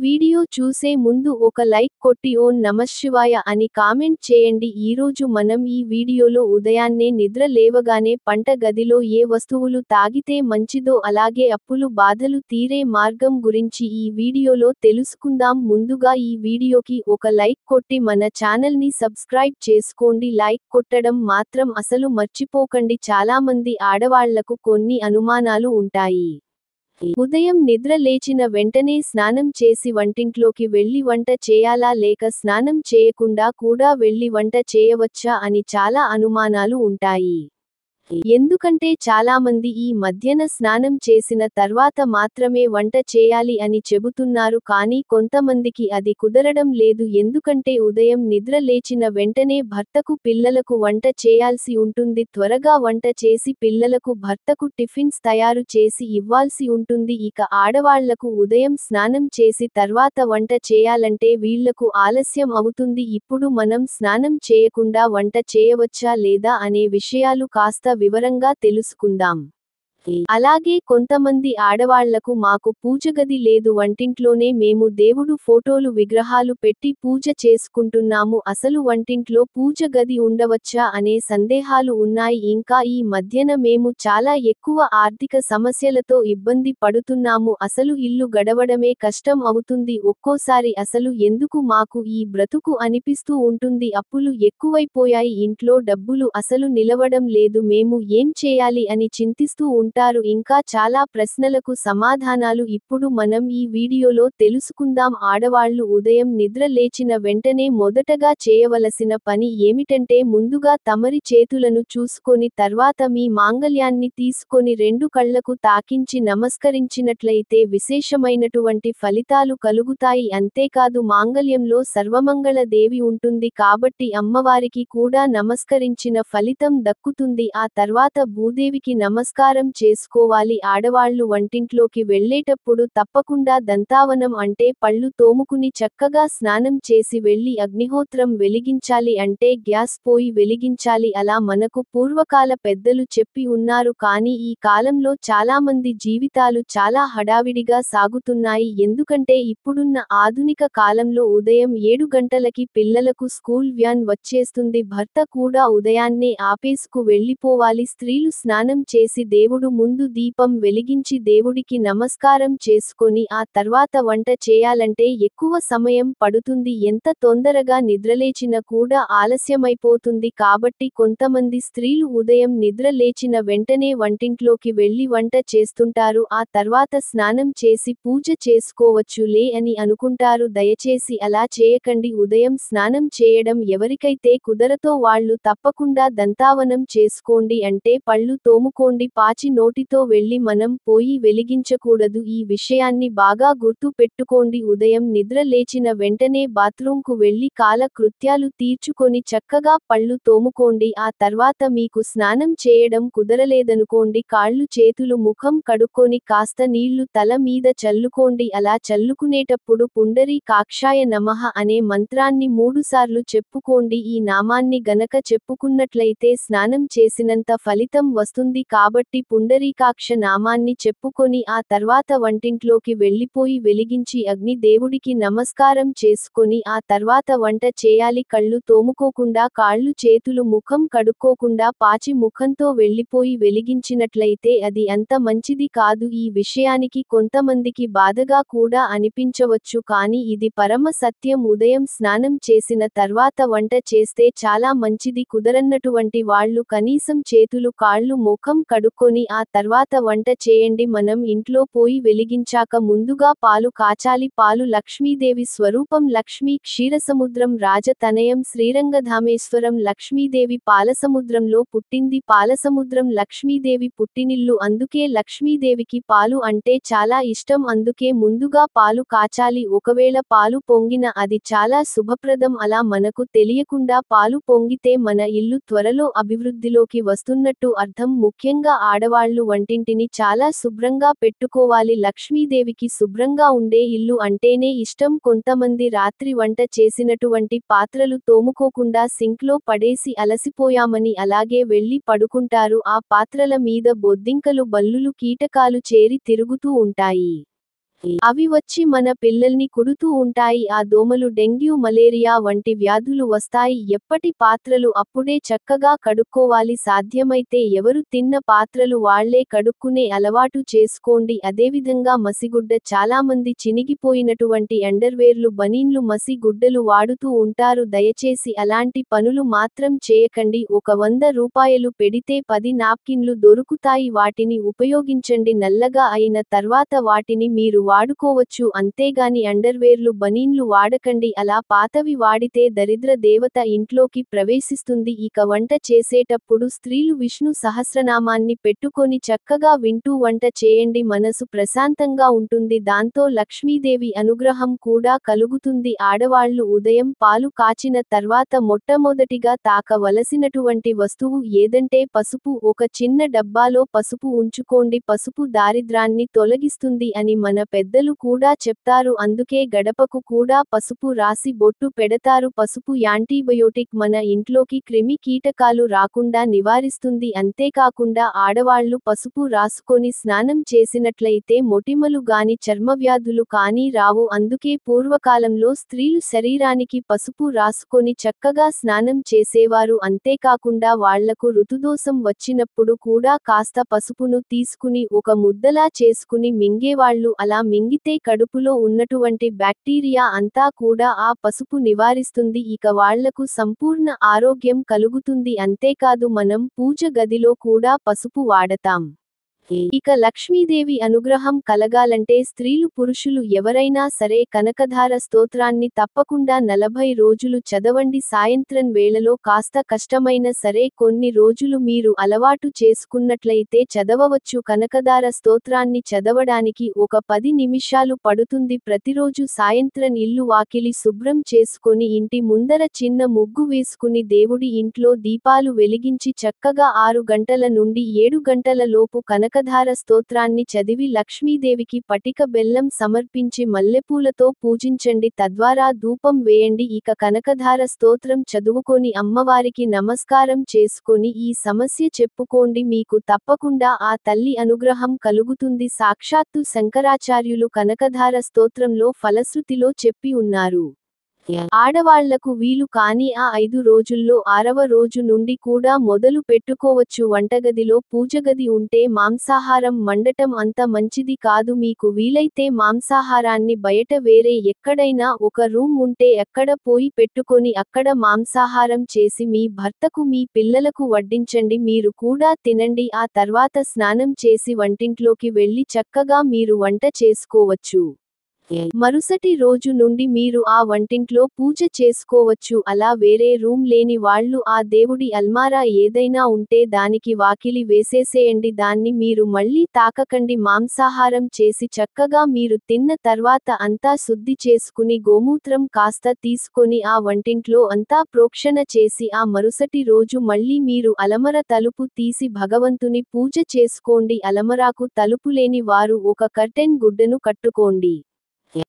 Video చూసే ముందు ఒక లైక్ కొట్టి ఓం నమఃశివాయ అని కామెంట్ చేయండి. ఈరోజు మనం ఈ వీడియోలో ఉదయాన్నే నిద్ర లేవగానే పంట గదిలో ఏ వస్తువులు తాగితే మంచిదో అలాగే అప్పులు బాధలు తీరే మార్గం గురించి ఈ వీడియోలో తెలుసుకుందాం. ముందుగా ఈ వీడియోకి ఒక లైక్ కొట్టి మన ఛానల్ని సబ్స్క్రైబ్ చేసుకోండి. లైక్ కొట్టడం మాత్రం అసలు మర్చిపోకండి. చాలామంది ఆడవాళ్లకు కొన్ని అనుమానాలు ఉంటాయి. ఉదయం నిద్ర లేచిన వెంటనే స్నానం చేసి వంటింట్లోకి వెళ్లి వంట చేయాలా లేక స్నానం చేయకుండా కూడా వెళ్లి వంట చేయవచ్చా అని చాలా అనుమానాలు ఉంటాయి. ఎందుకంటే చాలామంది ఈ మధ్యన స్నానం చేసిన తర్వాత మాత్రమే వంట చేయాలి అని చెబుతున్నారు. కానీ కొంతమందికి అది కుదరడం లేదు. ఎందుకంటే ఉదయం నిద్ర లేచిన వెంటనే భర్తకు పిల్లలకు వంట చేయాల్సి ఉంటుంది. త్వరగా వంట చేసి పిల్లలకు భర్తకు టిఫిన్స్ తయారు చేసి ఇవ్వాల్సి ఉంటుంది. ఇక ఆడవాళ్లకు ఉదయం స్నానం చేసి తర్వాత వంట చేయాలంటే వీళ్లకు ఆలస్యం అవుతుంది. ఇప్పుడు మనం స్నానం చేయకుండా వంట చేయవచ్చా లేదా అనే విషయాలు కాస్త వివరంగా తెలుసుకుందాం. అలాగే కొంతమంది ఆడవాళ్లకు మాకు పూజగది లేదు, వంటింట్లోనే మేము దేవుడు ఫోటోలు విగ్రహాలు పెట్టి పూజ చేసుకుంటున్నాము, అసలు వంటింట్లో పూజ గది ఉండవచ్చా అనే సందేహాలు ఉన్నాయి. ఇంకా ఈ మధ్యన మేము చాలా ఎక్కువ ఆర్థిక సమస్యలతో ఇబ్బంది పడుతున్నాము, అసలు ఇల్లు గడవడమే కష్టం అవుతుంది, ఒక్కోసారి అసలు ఎందుకు మాకు ఈ బ్రతుకు అనిపిస్తూ ఉంటుంది, అప్పులు ఎక్కువైపోయాయి, ఇంట్లో డబ్బులు అసలు నిలవడం లేదు, మేము ఏం చేయాలి అని చింతిస్తూ ఉంటారు. ఇంకా చాలా ప్రశ్నలకు సమాధానాలు ఇప్పుడు మనం ఈ వీడియోలో తెలుసుకుందాం. ఆడవాళ్లు ఉదయం నిద్ర లేచిన వెంటనే మొదటగా చేయవలసిన పని ఏమిటంటే ముందుగా తమరి చేతులను చూసుకొని తర్వాత మీ మాంగళ్యాన్ని తీసుకొని రెండు కళ్లకు తాకించి నమస్కరించినట్లయితే విశేషమైనటువంటి ఫలితాలు కలుగుతాయి. అంతేకాదు మాంగళ్యంలో సర్వమంగళ దేవి ఉంటుంది కాబట్టి అమ్మవారికి కూడా నమస్కరించిన ఫలితం దక్కుతుంది. ఆ తర్వాత భూదేవికి నమస్కారం చేసుకోవాలి. ఆడవాళ్లు వంటింట్లోకి వెళ్లేటప్పుడు తప్పకుండా దంతావనం అంటే పళ్ళు తోముకుని చక్కగా స్నానం చేసి వెళ్లి అగ్నిహోత్రం వెలిగించాలి, అంటే గ్యాస్ పోయి వెలిగించాలి. అలా మనకు పూర్వకాల పెద్దలు చెప్పి ఉన్నారు. కానీ ఈ కాలంలో చాలామంది జీవితాలు చాలా హడావిడిగా సాగుతున్నాయి. ఎందుకంటే ఇప్పుడున్న ఆధునిక కాలంలో ఉదయం 7 గంటలకి పిల్లలకు స్కూల్ వ్యాన్ వచ్చేస్తుంది, భర్త కూడా ఉదయాన్నే ఆఫీసుకు వెళ్లిపోవాలి. స్త్రీలు స్నానం చేసి దేవుడు ముందు దీపం వెలిగించి దేవుడికి నమస్కారం చేసుకొని ఆ తర్వాత వంట చేయాలంటే ఎక్కువ సమయం పడుతుంది, ఎంత తొందరగా నిద్రలేచినా కూడా ఆలస్యమైపోతుంది. కాబట్టి కొంతమంది స్త్రీలు ఉదయం నిద్ర లేచిన వెంటనే వంటింట్లోకి వెళ్లి వంట చేస్తుంటారు, ఆ తర్వాత స్నానం చేసి పూజ చేసుకోవచ్చులే అని అనుకుంటారు. దయచేసి అలా చేయకండి. ఉదయం స్నానం చేయడం ఎవరికైతే కుదరతో వాళ్ళు తప్పకుండా దంతావనం చేసుకోండి, అంటే పళ్ళు తోముకోండి. పాచి నోటితో వెళ్లి మనం పోయి వెలిగించకూడదు. ఈ విషయాన్ని బాగా గుర్తు పెట్టుకోండి. ఉదయం నిద్ర లేచిన వెంటనే బాత్రూంకు వెళ్లి కాల కృత్యాలు తీర్చుకొని చక్కగా పళ్ళు తోముకోండి. ఆ తర్వాత మీకు స్నానం చేయడం కుదరలేదనుకోండి, కాళ్ళు చేతులు ముఖం కడుక్కొని కాస్త నీళ్లు తల మీద చల్లుకోండి. అలా చల్లుకునేటప్పుడు పుండరీకాక్షాయ నమః అనే మంత్రాన్ని 3 సార్లు చెప్పుకోండి. ఈ నామాన్ని గనక చెప్పుకున్నట్లయితే స్నానం చేసినంత ఫలితం వస్తుంది. కాబట్టి పుండరీకాక్ష నామాన్ని చెప్పుకొని ఆ తర్వాత వంటింట్లోకి వెళ్లిపోయి వెలిగించి అగ్ని దేవుడికి నమస్కారం చేసుకొని ఆ తర్వాత వంట చేయాలి. కళ్ళు తోముకోకుండా కాళ్ళు చేతులు ముఖం కడుక్కోకుండా పాచి ముఖంతో వెళ్లిపోయి వెలిగించినట్లయితే అది అంత మంచిది కాదు. ఈ విషయానికి కొంతమందికి బాధగా కూడా అనిపించవచ్చు, కానీ ఇది పరమ సత్యం. ఉదయం స్నానం చేసిన తర్వాత వంట చేస్తే చాలా మంచిది. కుదరన్నటువంటి వాళ్ళు కనీసం చేతులు కాళ్ళు ముఖం కడుక్కొని ఆ తర్వాత వంట చేయండి. మనం ఇంట్లో పోయి వెలిగించాక ముందుగా పాలు కాచాలి. పాలు లక్ష్మీదేవి స్వరూపం. లక్ష్మీ క్షీరసముద్రం రాజతనయం శ్రీరంగధామేశ్వరం. లక్ష్మీదేవి పాలసముద్రంలో పుట్టింది. పాలసముద్రం లక్ష్మీదేవి పుట్టినిల్లు. అందుకే లక్ష్మీదేవికి పాలు అంటే చాలా ఇష్టం. అందుకే ముందుగా పాలు కాచాలి. ఒకవేళ పాలు పొంగిన అది చాలా శుభప్రదం. అలా మనకు తెలియకుండా పాలు పొంగితే మన ఇల్లు త్వరలో అభివృద్ధిలోకి వస్తున్నట్టు అర్థం. ముఖ్యంగా ఆడవాళ్లు వంటింటిని చాలా శుభ్రంగా పెట్టుకోవాలి. లక్ష్మీదేవికి శుభ్రంగా ఉండే ఇల్లు అంటేనే ఇష్టం. కొంతమంది రాత్రి వంట చేసినటువంటి పాత్రలు తోముకోకుండా సింక్లో పడేసి అలసిపోయామని అలాగే వెళ్లి పడుకుంటారు. ఆ పాత్రల మీద బొద్దింకలు బల్లులు కీటకాలు చేరి తిరుగుతూ ఉంటాయి. అవి వచ్చి మన పిల్లల్ని కుడుతూ ఉంటాయి. ఆ దోమలు డెంగ్యూ మలేరియా వంటి వ్యాధులు వస్తాయి. ఎప్పటి పాత్రలు అప్పుడే చక్కగా కడుక్కోవాలి. సాధ్యమైతే ఎవరు తిన్న పాత్రలు వాళ్లే కడుక్కునే అలవాటు చేసుకోండి. అదేవిధంగా మసిగుడ్డ, చాలామంది చినిగిపోయినటువంటి అండర్వేర్లు, బనీన్లు, మసి గుడ్డలు వాడుతూ ఉంటారు. దయచేసి అలాంటి పనులు మాత్రం చేయకండి. ఒక 100 రూపాయలు పెడితే 10 నాప్కిన్లు దొరుకుతాయి. వాటిని ఉపయోగించండి. నల్లగా అయిన తర్వాత వాటిని మీరు వాడుకోవచ్చు. అంతేగాని అండర్వేర్లు, బనీన్లు వాడకండి. అలా పాతవి వాడితే దరిద్ర దేవత ఇంట్లోకి ప్రవేశిస్తుంది. ఇక వంట చేసేటప్పుడు స్త్రీలు విష్ణు సహస్రనామాన్ని పెట్టుకొని చక్కగా వింటూ వంట చేయండి. మనసు ప్రశాంతంగా ఉంటుంది. దాంతో లక్ష్మీదేవి అనుగ్రహం కూడా కలుగుతుంది. ఆడవాళ్లు ఉదయం పాలు కాచిన తర్వాత మొట్టమొదటిగా తాకవలసినటువంటి వస్తువు ఏదంటే పసుపు. ఒక చిన్న డబ్బాలో పసుపు ఉంచుకోండి. పసుపు దారిద్రాన్ని తొలగిస్తుంది అని మన పెద్దలు కూడా చెప్తారు. అందుకే గడపకు కూడా పసుపు రాసి బొట్టు పెడతారు. పసుపు యాంటీబయోటిక్, మన ఇంట్లోకి క్రిమి కీటకాలు రాకుండా నివారిస్తుంది. అంతేకాకుండా ఆడవాళ్లు పసుపు రాసుకొని స్నానం చేసినట్లయితే మొటిమలు గాని చర్మవ్యాధులు కానీ రావు. అందుకే పూర్వకాలంలో స్త్రీలు శరీరానికి పసుపు రాసుకొని చక్కగా స్నానం చేసేవారు. అంతేకాకుండా వాళ్లకు ఋతుదోషం వచ్చినప్పుడు కూడా కాస్త పసుపును తీసుకుని ఒక ముద్దలా చేసుకుని మింగేవాళ్లు. అలా మింగితే కడుపులో ఉన్నటువంటి బ్యాక్టీరియా అంతా కూడా ఆ పసుపు నివారిస్తుంది. ఇక వాళ్లకు సంపూర్ణ ఆరోగ్యం కలుగుతుంది. అంతేకాదు, మనం పూజ గదిలో కూడా పసుపు వాడతాం. ఇక లక్ష్మీదేవి అనుగ్రహం కలగాలంటే స్త్రీలు పురుషులు ఎవరైనా సరే కనకధార స్తోత్రాన్ని తప్పకుండా 40 రోజులు చదవండి. సాయంత్రం వేళలో కాస్త కష్టమైన సరే కొన్ని రోజులు మీరు అలవాటు చేసుకున్నట్లయితే చదవవచ్చు. కనకధార స్తోత్రాన్ని చదవడానికి ఒక 10 నిమిషాలు పడుతుంది. ప్రతిరోజు సాయంత్రం ఇల్లు వాకిలి శుభ్రం చేసుకొని ఇంటి ముందర చిన్న ముగ్గు వేసుకుని దేవుడి ఇంట్లో దీపాలు వెలిగించి చక్కగా 6 గంటల నుండి 7 గంటల లోపు కనకధార స్తోత్రాన్ని చదివి లక్ష్మీదేవికి పటిక బెల్లం సమర్పించి మల్లెపూలతో పూజించండి. తద్వారా ధూపం వేయండి. ఇక కనకధార స్తోత్రం చదువుకొని అమ్మవారికి నమస్కారం చేసుకొని ఈ సమస్య చెప్పుకోండి. మీకు తప్పకుండా ఆ తల్లి అనుగ్రహం కలుగుతుంది. సాక్షాత్తు శంకరాచార్యులు కనకధార స్తోత్రంలో ఫలశ్రుతిలో చెప్పి ఉన్నారు. ఆడవాళ్లకు వీలు కాని ఆ 5 రోజుల్లో 6వ రోజు నుండి కూడా మొదలు పెట్టుకోవచ్చు. వంటగదిలో పూజగది ఉంటే మాంసాహారం వండటం అంత మంచిది కాదు. మీకు వీలైతే మాంసాహారాన్ని బయట వేరే ఎక్కడైనా ఒక రూమ్ ఉంటే అక్కడ పోయి పెట్టుకొని అక్కడ మాంసాహారం చేసి మీ భర్తకు, మీ పిల్లలకు వడ్డించండి. మీరు కూడా తినండి. ఆ తర్వాత స్నానం చేసి వంటింట్లోకి వెళ్లి చక్కగా మీరు వంట చేసుకోవచ్చు. మరుసటి రోజు నుండి మీరు ఆ వంటింట్లో పూజ చేసుకోవచ్చు. అలా వేరే రూమ్ లేని వాళ్లు ఆ దేవుడి అల్మారా ఏదైనా ఉంటే దానికి వాకిలి వేసేసేయండి. దాన్ని మీరు మళ్లీ తాకకండి. మాంసాహారం చేసి చక్కగా మీరు తిన్న తర్వాత అంతా శుద్ధి చేసుకుని గోమూత్రం కాస్త తీసుకొని ఆ వంటింట్లో అంతా ప్రోక్షణ చేసి ఆ మరుసటి రోజు మళ్లీ మీరు అలమర తలుపు తీసి భగవంతుని పూజ చేసుకోండి. అలమరాకు తలుపులేని వారు ఒక కర్టెన్ గుడ్డను కట్టుకోండి.